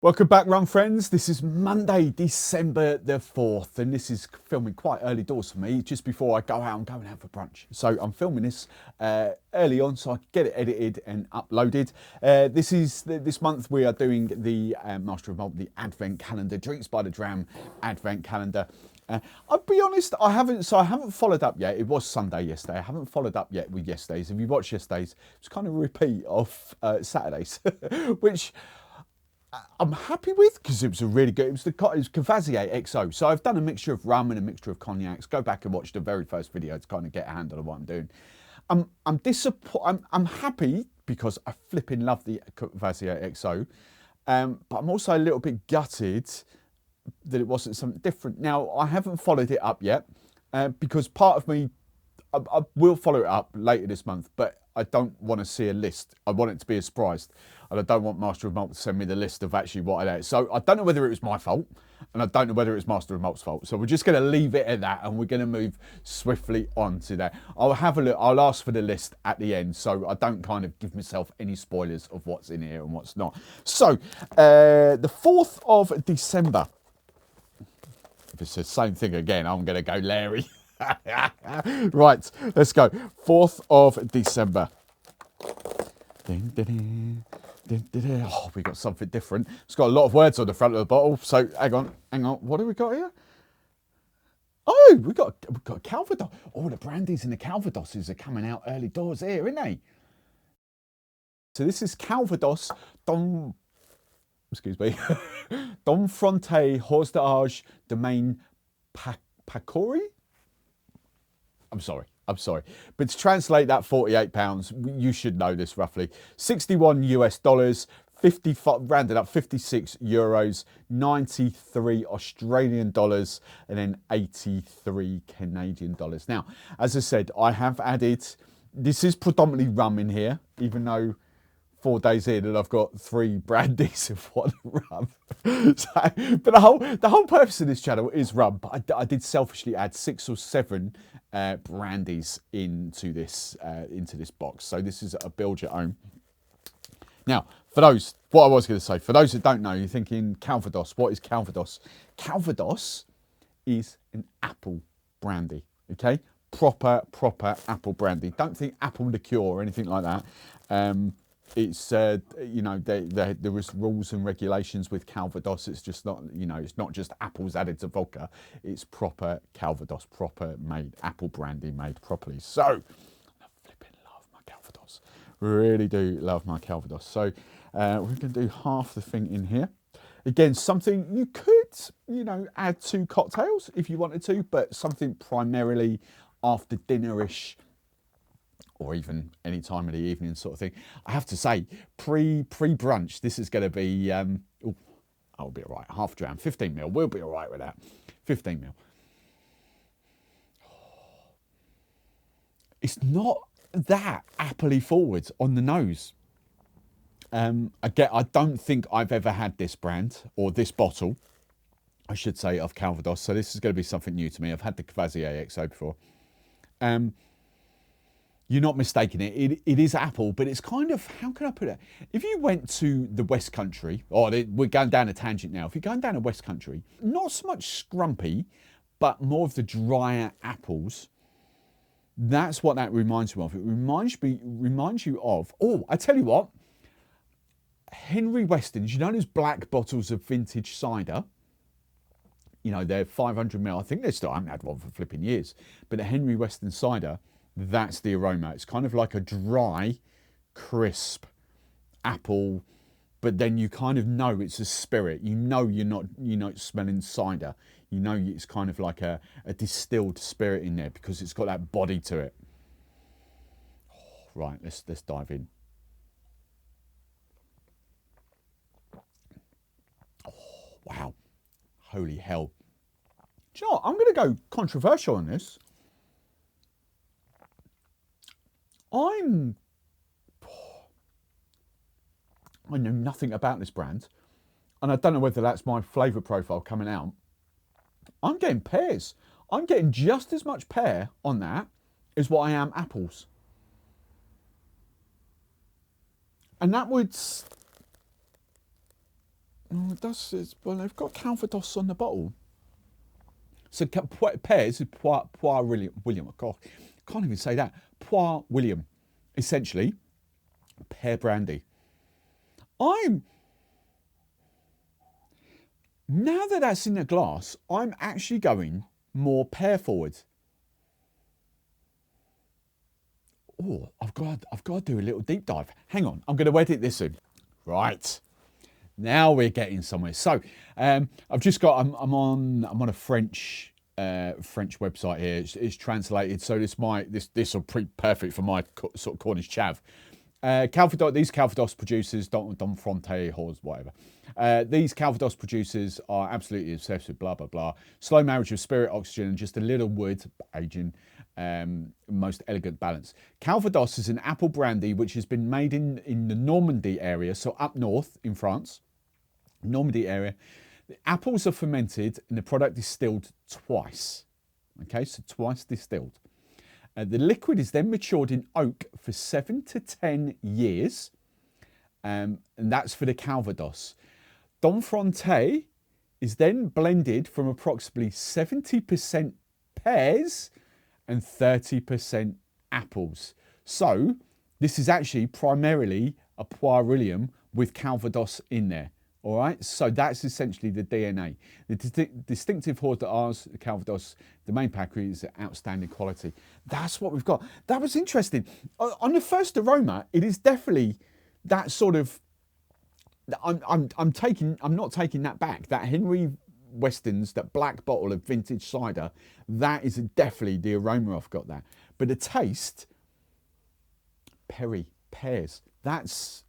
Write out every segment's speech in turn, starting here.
Welcome back, Rum friends. This is Monday, December the 4th, and this is filming quite early doors for me, just before I go out and have for brunch. So I'm filming this early on so I can get it edited and uploaded. This month we are doing the Master of Malt, the Advent Calendar, Drinks by the Dram Advent Calendar. I'll be honest, I haven't followed up yet. It was Sunday yesterday. I haven't followed up yet with yesterday's. If you watched yesterday's, it's kind of a repeat of Saturday's, which I'm happy with because it was a really good. It was Courvoisier XO. So I've done a mixture of rum and a mixture of cognacs. Go back and watch the very first video to kind of get a handle on what I'm doing. I'm disappointed. I'm happy because I flipping love the Courvoisier XO, but I'm also a little bit gutted that it wasn't something different. Now I haven't followed it up yet because part of me, I will follow it up later this month, but I don't want to see a list. I want it to be a surprise. And I don't want Master of Malt to send me the list of actually what I ate. So I don't know whether it was my fault, and I don't know whether it was Master of Malt's fault. So we're just going to leave it at that, and we're going to move swiftly on to that. I'll have a look. I'll ask for the list at the end, so I don't kind of give myself any spoilers of what's in here and what's not. So the 4th of December. If it's the same thing again, I'm going to go Larry. Right, let's go. 4th of December. Oh, we got something different. It's got a lot of words on the front of the bottle. So hang on. What have we got here? Oh, we got Calvados. Oh, the Brandies and the Calvadoses are coming out early doors here, aren't they? So this is Calvados Domfrontais, Hors, Domaine, Pacory. I'm sorry. But to translate that £48, you should know this roughly. $61 US, 55, rounded up 56 euros, 93 Australian dollars, and then 83 Canadian dollars. Now, as I said, I have added, this is predominantly rum in here, even though 4 days in and I've got 3 brandies of one rum. But the whole purpose of this channel is rum. But I did selfishly add 6 or 7 brandies into this box. So this is a build your own. Now, for those, what I was going to say, for those that don't know, you're thinking Calvados. What is Calvados? Calvados is an apple brandy. Okay, proper apple brandy. Don't think apple liqueur or anything like that. It's you know, there is rules and regulations with Calvados. It's just not, you know, it's not just apples added to vodka. It's proper Calvados, proper made apple brandy made properly. So I flipping love my Calvados. Really do love my Calvados. So we're going to do half the thing in here. Again, something you could, you know, add to cocktails if you wanted to, but something primarily after dinnerish, or even any time of the evening sort of thing. I have to say, pre-brunch, this is going to be, I'll be all right, half dram, 15 mil, we'll be all right with that, 15 mil. It's not that appley forward on the nose. Again, I don't think I've ever had this brand, or this bottle, I should say, of Calvados, so this is going to be something new to me. I've had the Courvoisier XO before. You're not mistaking it. It is apple, but it's kind of, how can I put it? If you went to the West Country, we're going down a tangent now. If you're going down a West Country, not so much scrumpy, but more of the drier apples. That's what that reminds me of. It reminds you of, oh, I tell you what, Henry Weston's, you know those black bottles of vintage cider? You know, they're 500 ml. I think they still, I haven't had one for flipping years. But the Henry Weston cider, that's the aroma. It's kind of like a dry, crisp apple, but then you kind of know it's a spirit. You know you're not smelling cider. You know it's kind of like a distilled spirit in there because it's got that body to it. Oh, right, let's dive in. Oh, wow. Holy hell. Do you know what? I'm going to go controversial on this. I know nothing about this brand, and I don't know whether that's my flavour profile coming out. I'm getting pears. I'm getting just as much pear on that as what I am apples. And that would Oh, it does. Well, they've got Calvados on the bottle. So Pears is Poir William. God, can't even say that. Poir William, essentially, pear brandy. Now that that's in the glass, I'm actually going more pear forward. Oh, I've got to do a little deep dive. Hang on, I'm going to edit this in. Right. Now we're getting somewhere. So I've just got. I'm on a French website here. It's translated. So this will be perfect for my sort of Cornish chav. These Calvados producers, Domfrontais, Hors, whatever. These Calvados producers are absolutely obsessed with blah blah blah. Slow marriage of spirit, oxygen, and just a little wood aging. Most elegant balance. Calvados is an apple brandy which has been made in the Normandy area, so up north in France. Normandy area. The apples are fermented and the product distilled twice. Okay, so twice distilled. The liquid is then matured in oak for 7 to 10 years, and that's for the Calvados. Domfrontais is then blended from approximately 70% pears and 30% apples. So this is actually primarily a Poir William with Calvados in there. All right, so that's essentially the DNA. The distinctive Hors d'Ars, the Calvados, Domaine Pacory is outstanding quality. That's what we've got. That was interesting. On the first aroma, it is definitely that sort of. I'm not taking that back. That Henry Weston's, that black bottle of vintage cider, that is definitely the aroma I've got that. But the taste, pears. That's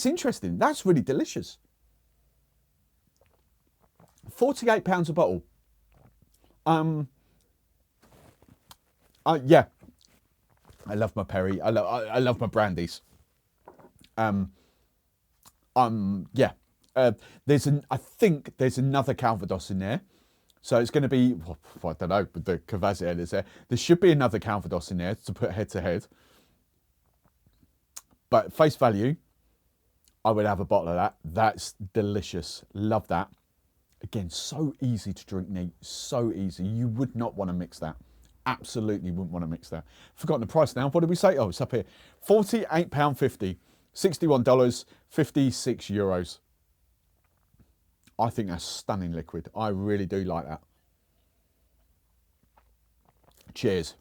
interesting. That's really delicious. £48 a bottle. Yeah. I love my Perry. I love my Brandies. Yeah. I think there's another Calvados in there. So it's going to be, I don't know, but the Cavazier is there. There should be another Calvados in there to put head to head. But face value, I would have a bottle of that. That's delicious. Love that. Again, so easy to drink neat. So easy. You would not want to mix that. Absolutely wouldn't want to mix that. Forgotten the price now. What did we say? Oh, it's up here. £48.50. $61, 56 euros. I think that's stunning liquid. I really do like that. Cheers.